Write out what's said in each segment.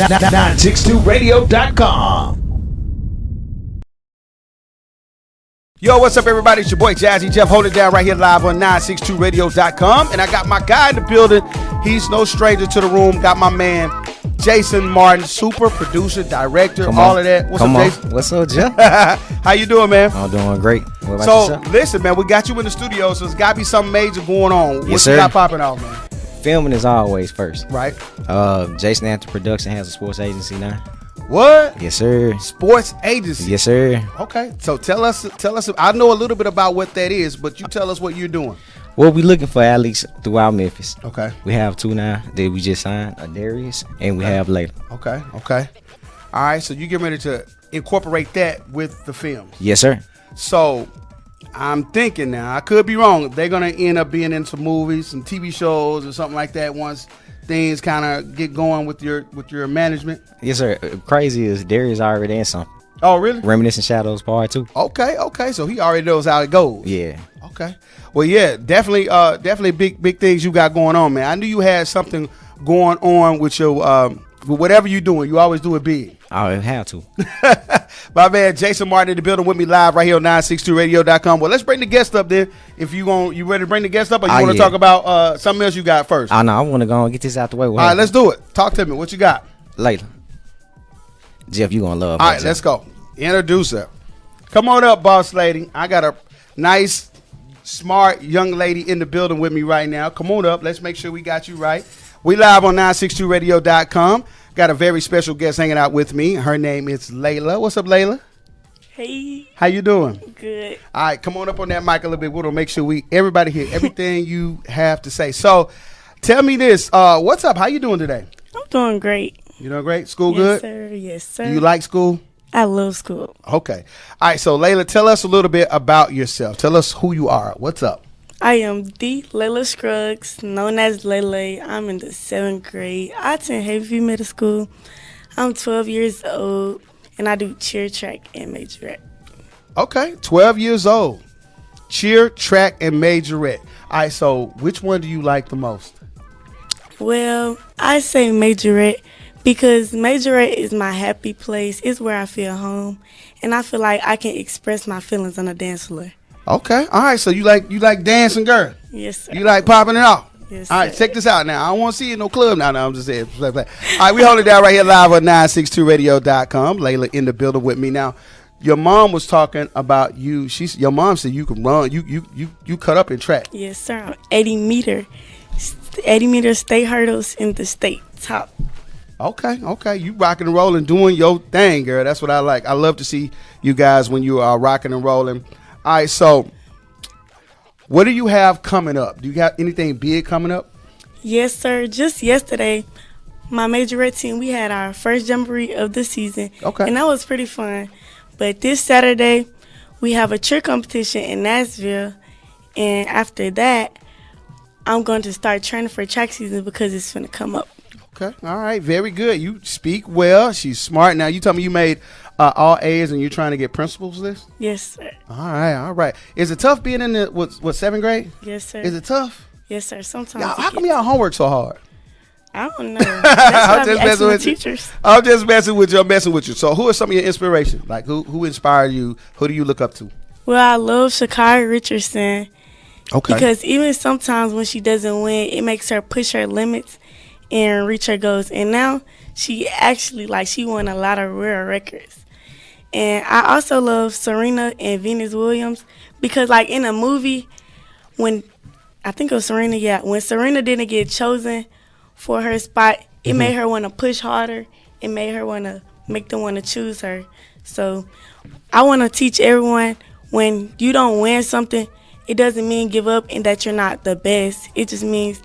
962radio.com. Yo, what's up, everybody? It's your boy Jazzy Jeff. Hold it down right here live on 962radio.com. And I got my guy in the building. He's no stranger to the room. Got my man Jason Martin, super producer, director, all of that. What's up, Jason? What's up, Jeff? How you doing, man? I'm doing great. What about so, yourself? Listen, man, we got you in the studio, so there's got to be something major going on. Yes, what sir. you got popping off, man? Filming is always first. Right. Jason Anthony Production has a sports agency now. What? Yes, sir. Sports agency. Yes, sir. Okay, so tell us. I know a little bit about what that is, but you tell us what you're doing. Well, we looking for athletes throughout Memphis. Okay. We have two now that we just signed, Adarius, and we have Lila. Okay. All right, so you get ready to incorporate that with the films. Yes, sir. So I'm thinking now, I could be wrong. They're gonna end up being in some movies, some TV shows, or something like that once things kind of get going with your management. Yes, sir. Crazy is Darius already in something. Oh, really? Reminiscent Shadows Part 2. Okay. So he already knows how it goes. Yeah. Okay. Well, yeah, definitely big things you got going on, man. I knew you had something going on with your with whatever you're doing. You always do it big. I have to. My man Jason Martin in the building with me live right here on 962radio.com. Well, let's bring the guest up there. If you ready to bring the guest up, or you want to talk about something else you got first? I know. I want to go and get this out the way. All right, let's do it. Talk to me. What you got? Lila. Jeff, you gonna love her. All right, let's go. Introduce her. Come on up, boss lady. I got a nice, smart young lady in the building with me right now. Come on up. Let's make sure we got you right. We live on 962radio.com. Got a very special guest hanging out with me. Her name is Lila. What's up, Lila? Hey. How you doing? Good. All right, come on up on that mic a little bit. We'll make sure everybody hear everything you have to say. So, tell me this. What's up? How you doing today? I'm doing great. You doing great? School Yes, good? sir. Yes, sir. Do you like school? I love school. Okay. All right, so Layla, tell us a little bit about yourself. Tell us who you are. What's up? I am the Lila Scruggs, known as Lele. I'm in the 7th grade. I attend Haverview Middle School. I'm 12 years old, and I do cheer, track, and majorette. Okay, 12 years old. Cheer, track, and majorette. All right, so which one do you like the most? Well, I say majorette because majorette is my happy place. It's where I feel home, and I feel like I can express my feelings on the dance floor. Okay, all right, so you like dancing, girl. Yes, sir. You like popping it off. Yes, all right, sir. check this out now. I don't want to see you in no club now. No, I'm just saying. All right, we hold it down right here live on 962radio.com. Layla in the building with me now. Your mom was talking about you. Your mom said you can run. You cut up in track. Yes, sir. I'm 80 meter state hurdles in the state top. Okay. You rocking and rolling, doing your thing, girl. That's what I like. I love to see you guys when you are rocking and rolling. All right, so what do you have coming up? Do you have anything big coming up? Yes, sir. Just yesterday, my majorette team, we had our first jamboree of the season. Okay. And that was pretty fun. But this Saturday, we have a cheer competition in Nashville. And after that, I'm going to start training for track season because it's going to come up. Okay. All right. Very good. You speak well. She's smart. Now, you told me you made all A's and you're trying to get principal's list? Yes, sir. All right. Is it tough being in the, what 7th grade? Yes, sir. Is it tough? Yes, sir. Sometimes. How come y'all homework so hard? I don't know. That's what I be asking the teachers. I'm just messing with you. I'm messing with you. So who are some of your inspirations? Like who inspired you? Who do you look up to? Well, I love Sha'Carri Richardson. Okay. Because even sometimes when she doesn't win, it makes her push her limits and reach her goals. And now she actually, she won a lot of rare records. And I also love Serena and Venus Williams because, in a movie, when Serena didn't get chosen for her spot, it made her want to push harder. It made her want to make them want to choose her. So I want to teach everyone, when you don't win something, it doesn't mean give up and that you're not the best. It just means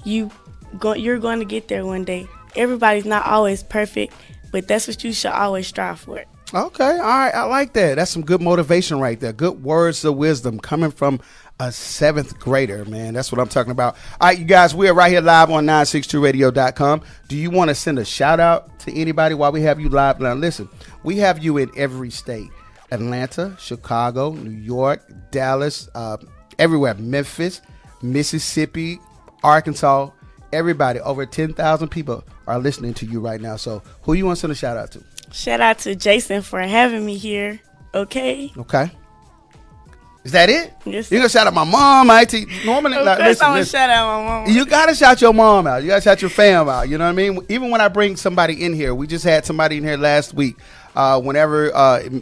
you're going to get there one day. Everybody's not always perfect, but that's what you should always strive for. Okay, all right, I like that. That's some good motivation right there. Good words of wisdom coming from a 7th grader, man. That's what I'm talking about. All right, you guys, we are right here live on 962radio.com. Do you want to send a shout out to anybody while we have you live? Now, listen, we have you in every state. Atlanta, Chicago, New York, Dallas, everywhere. Memphis, Mississippi, Arkansas, everybody. Over 10,000 people are listening to you right now. So who you want to send a shout out to? Shout out to Jason for having me here. Okay. Okay. Is that it? Yes, You gonna shout out my mom? Normally, Of like, course, listen, I'm gonna listen. shout out my mama. You gotta shout your mom out. You gotta shout your fam out. You know what I mean? Even when I bring somebody in here, we just had somebody in here last week. Whenever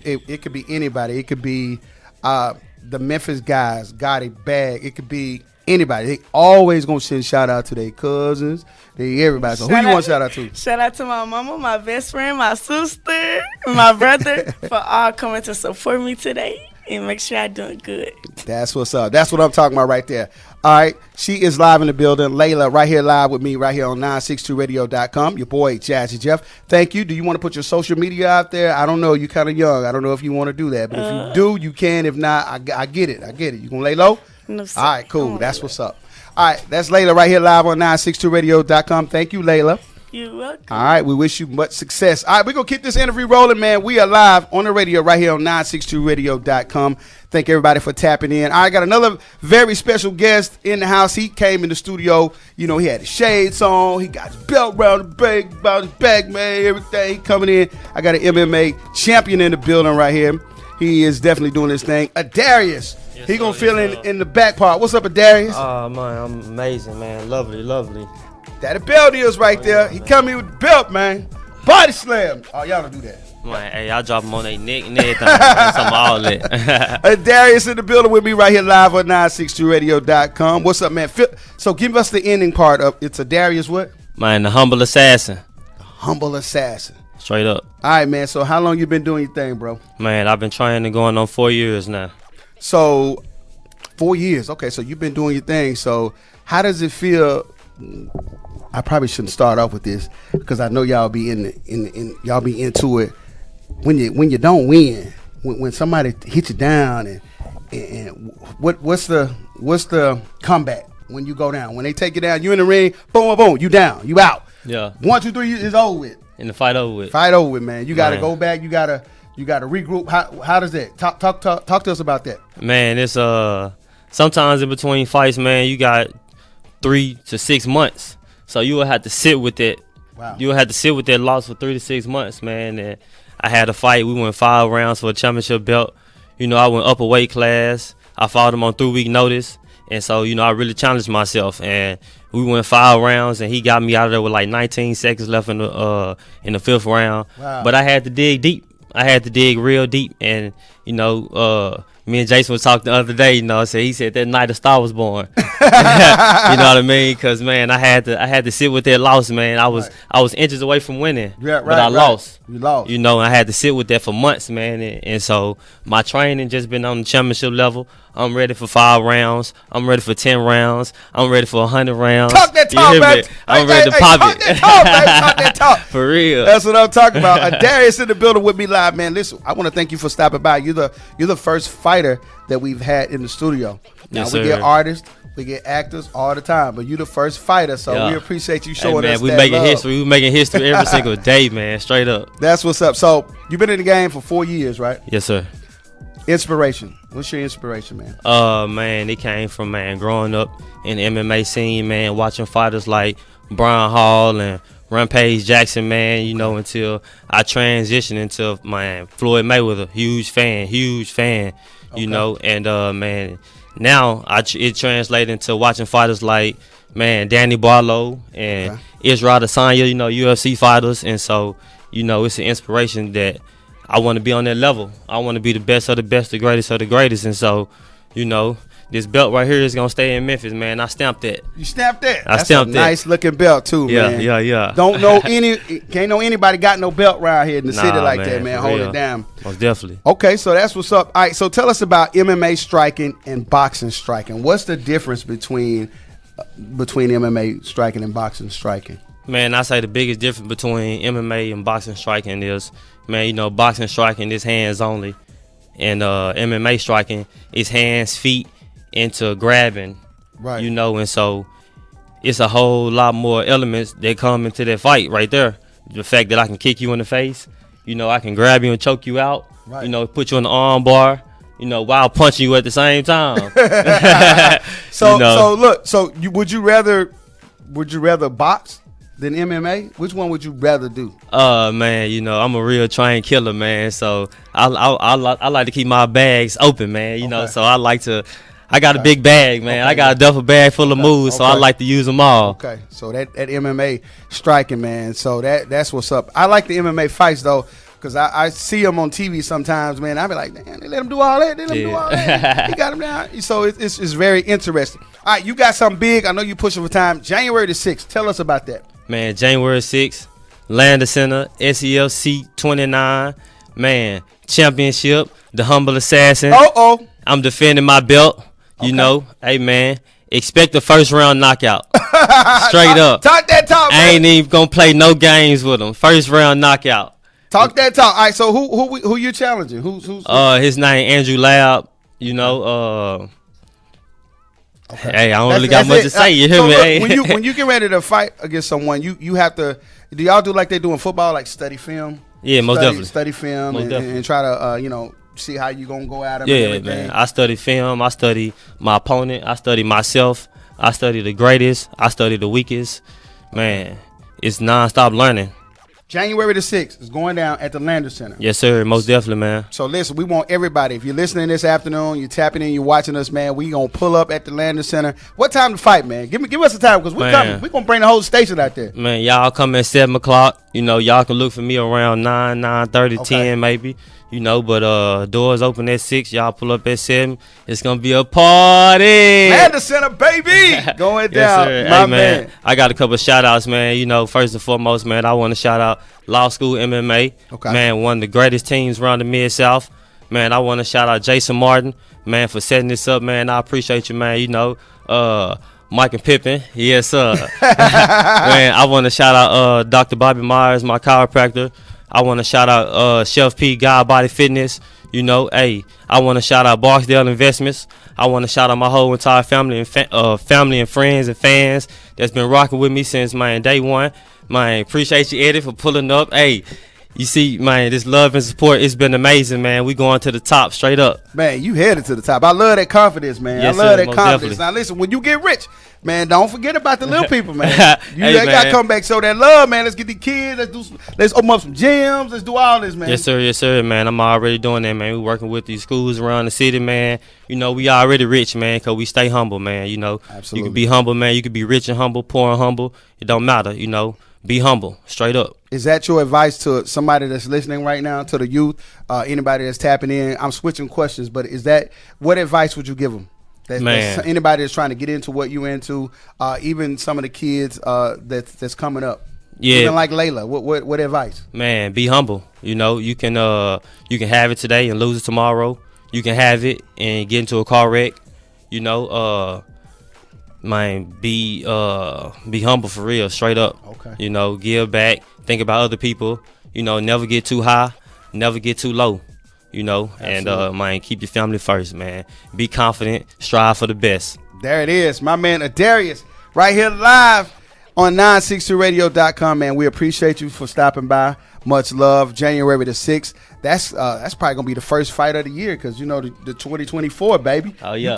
it could be anybody. It could be the Memphis guys, Gotti Bag. It could be anybody. They always gonna send shout out to their cousins, everybody. So who you want to shout out to? Shout out to my mama, my best friend, my sister, my brother for all coming to support me today and make sure I'm doing good. That's what's up. That's what I'm talking about right there. All right. She is live in the building. Layla right here live with me right here on 962radio.com. Your boy, Jazzy Jeff. Thank you. Do you want to put your social media out there? I don't know. You're kind of young. I don't know if you want to do that. But if you do, you can. If not, I get it. I get it. You going to lay low? No, sir. All right, cool. That's what's up. All right. That's Layla right here live on 962radio.com. Thank you, Layla. You're welcome. All right, we wish you much success. All right, we're going to keep this interview rolling, man. We are live on the radio right here on 962radio.com. Thank everybody for tapping in. I got another very special guest in the house. He came in the studio. You know, he had his shades on. He got his belt around his back, man, everything. He coming in. I got an MMA champion in the building right here. He is definitely doing this thing. Adarius. Yes, He going to sir, fill yes, in the back part. What's up, Adarius? Oh man, I'm amazing, man. Lovely. That the belt is right there. He coming with the belt, man. Body slam. Oh, y'all don't do that. Man, hey, I drop them on their neck and everything. That's some all that. Darius in the building with me right here live on 962radio.com. What's up, man? So give us the ending part of it's a Darius what? Man, the humble assassin. Humble assassin. Straight up. All right, man. So how long you been doing your thing, bro? Man, I've been training going on 4 years now. So 4 years. Okay, so you've been doing your thing. So how does it feel? I probably shouldn't start off with this because I know y'all be y'all be into it. When you don't win, when somebody hits you down and what's the comeback when you go down? When they take you down, you in the ring, boom, boom, you down, you out. Yeah. 1, 2, 3 is over with. And the fight over with. Fight over with, man. You got to Man. go back. You got to regroup. How does that? Talk to us about that. Man, it's sometimes in between fights, man, you got 3 to 6 months. So you will have to sit with it. Wow. You will have to sit with that loss for 3 to 6 months, man. And I had a fight. We went 5 rounds for a championship belt. You know, I went up a weight class. I fought him on 3-week notice. And so, you know, I really challenged myself. And we went 5 rounds, and he got me out of there with like 19 seconds left in the 5th round. Wow. But I had to dig deep. I had to dig real deep. And, you know, me and Jason was talking the other day, you know, so he said that night a star was born. You know what I mean? Because, man, I had to sit with that loss, man. I was inches away from winning, but I lost. You lost. You know, I had to sit with that for months, man. And so my training just been on the championship level. I'm ready for 5 rounds. I'm ready for 10 rounds. I'm ready for 100 rounds. Talk that talk, You hear man. me? I'm ready to pop talk it. That talk, man. Talk that talk. For real. That's what I'm talking about. Darius in the building with me live, man. Listen, I want to thank you for stopping by. You're the first fighter that we've had in the studio. Now Yes, we sir. get artists, we get actors all the time, but you're the first fighter, so Yeah. we appreciate you Hey, showing man, us we that making love. history. We making history every single day, man. Straight up. That's what's up. So you've been in the game for 4 years, right? Yes, sir. Inspiration. What's your inspiration, man? Man, it came from, man, growing up in the MMA scene, man, watching fighters like Brian Hall and Rampage Jackson, man, you know, until I transitioned into, man, Floyd Mayweather, huge fan, you know, and, man, now it translated into watching fighters like, man, Danny Barlow and Israel Adesanya, you know, UFC fighters, and so, you know, it's an inspiration that I want to be on that level. I want to be the best of the best, the greatest of the greatest. And so, you know, this belt right here is going to stay in Memphis, man. I stamped that. You stamped that. I That's stamped a that. nice looking belt too, man. Yeah. Don't know can't know anybody got no belt around here in the city like that, man. for Hold real. it down. Most definitely. Okay, so that's what's up. All right, so tell us about MMA striking and boxing striking. What's the difference between MMA striking and boxing striking? Man, I say the biggest difference between MMA and boxing striking is, man, you know, boxing striking is hands only. And MMA striking is hands, feet, into grabbing. Right. You know, and so it's a whole lot more elements that come into that fight right there. The fact that I can kick you in the face, you know, I can grab you and choke you out, Right. you know, put you in the arm bar, you know, while punching you at the same time. So You know. so look, would you rather box than MMA? Which one would you rather do? Man, you know, I'm a real trained killer, man. So I like to keep my bags open, man. You know, so I got a big bag, man. Okay. I got a duffel bag full of moves, so I like to use them all. Okay, so that MMA striking, man. So that's what's up. I like the MMA fights though, because I see them on TV sometimes, man. I be like, damn, they let him do all that. They let him do all that. He got him down. So it's very interesting. All right, you got something big. I know you pushing for time. January the 6th. Tell us about that. Man, January 6th, Lander Center, SELC 29. Man, championship, the humble assassin. I'm defending my belt. You know, hey man, expect the first round knockout. Straight up. Talk that talk, man. I ain't even gonna play no games with him. First round knockout. Talk that talk. All right, so who you challenging? Who's his name Andrew Lab. You know, hey, I don't really got much to say. You hear so me? Look, when you get ready to fight against someone, you have to. Do y'all do like they do in football, like study film? Yeah, most definitely. Study film and try to see how you gonna go at them. Yeah, man. I study film. I study my opponent. I study myself. I study the greatest. I study the weakest. Man, it's nonstop learning. January the 6th is going down at the Lander Center. Yes, sir. Most definitely, man. So listen, we want everybody. If you're listening this afternoon, you're tapping in, you're watching us, man. We gonna pull up at the Lander Center. What time to fight, man? Give us a time because we're coming. We gonna bring the whole station out there. Man, y'all come at 7 o'clock. You know, y'all can look for me around 9:30, 10 maybe. You know, but doors open at 6. Y'all pull up at 7. It's gonna be a party. Lander Center, baby, going down. Yes, My hey, man. I got a couple of shout outs, man. You know, first and foremost, man, I want to shout out Law School MMA. Okay. Man, one of the greatest teams around the Mid-South. Man, I want to shout out Jason Martin, man, for setting this up, man. I appreciate you, man. You know, Mike and Pippin. Yes, sir. Man, I want to shout out Dr. Bobby Myers, my chiropractor. I want to shout out Chef P, God Body Fitness. You know, hey, I want to shout out Barksdale Investments. I want to shout out my whole entire family and friends and fans that's been rocking with me since, man, day one. Man, appreciate you, Eddie, for pulling up. Hey, you see, man, this love and support, it's been amazing, man. We going to the top, straight up. Man, you headed to the top. I love that confidence, man. Yes, I love sir, that most confidence. definitely. Now, listen, when you get rich, man, don't forget about the little people, man. You Hey, got to man. come back, show that love, man. Let's get the kids. Let's open up some gyms. Let's do all this, man. Yes, sir, man. I'm already doing that, man. We working with these schools around the city, man. You know, we already rich, man, because we stay humble, man. You know, Absolutely. You can be humble, man. You can be rich and humble, poor and humble. It don't matter, you know. Be humble, straight up. Is that your advice to somebody that's listening right now, to the youth, anybody that's tapping in? I'm switching questions, but what advice would you give them? Man. Anybody that's trying to get into what you into, even some of the kids that's coming up. Yeah. Even like Layla, what advice? Man, be humble. You know, you can have it today and lose it tomorrow. You can have it and get into a car wreck. You know, man, be humble for real, straight up. Okay. You know, give back, think about other people. You know, never get too high, never get too low. You know, Absolutely. and man, keep your family first, man. Be confident, strive for the best. There it is, my man Adarius, right here live on 962radio.com, man. We appreciate you for stopping by. Much love. January the 6th. That's probably gonna be the first fight of the year, because you know the 2024, baby. Oh, yeah.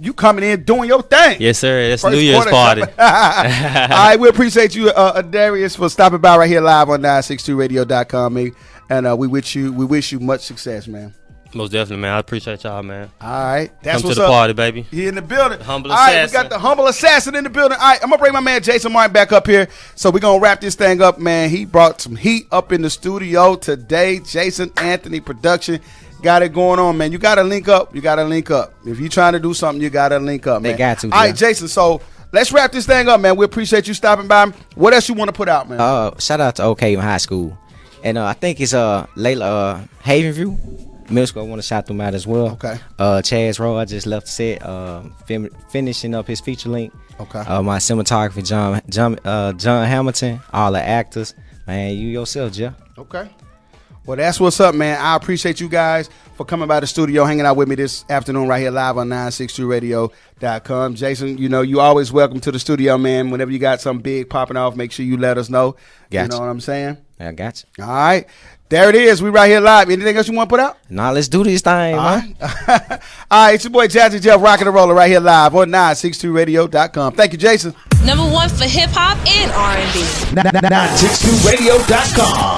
You coming in doing your thing. Yes, sir. That's First New Year's quarter. party. All right, we appreciate you, Adarius, for stopping by right here live on 962radio.com, man. And we wish you much success, man. Most definitely, man. I appreciate y'all, man. All right, that's Come to what's the up. party, baby. He in the building. The humble All right, we assassin. got the humble assassin in the building. All right, I'm gonna bring my man Jason Martin back up here. So we're gonna wrap this thing up, man. He brought some heat up in the studio today. Jason Anthony Production got it going on, man. You gotta link up. If you're trying to do something, you gotta link up, man. They got to, All right, yeah. Jason. So let's wrap this thing up, man. We appreciate you stopping by. What else you want to put out, man? Shout out to OK High School, and I think it's Layla Havenview Middle School. I want to shout them out as well. Okay. Chaz Rowe, I just left the set, finishing up his feature link. Okay. My cinematography, John Hamilton, all the actors, man. You yourself, Jeff. Okay. Well, that's what's up, man. I appreciate you guys for coming by the studio, hanging out with me this afternoon right here live on 962radio.com. Jason, you know, you always welcome to the studio, man. Whenever you got something big popping off, make sure you let us know. You Gotcha. know what I'm saying? I got you. All right. There it is. We right here live. Anything else you want to put out? Now let's do this thing, man. All right. All right. It's your boy Jazzy Jeff, rocking and rolling right here live on 962radio.com. Thank you, Jason. #1 for hip hop and R&B. 962radio.com.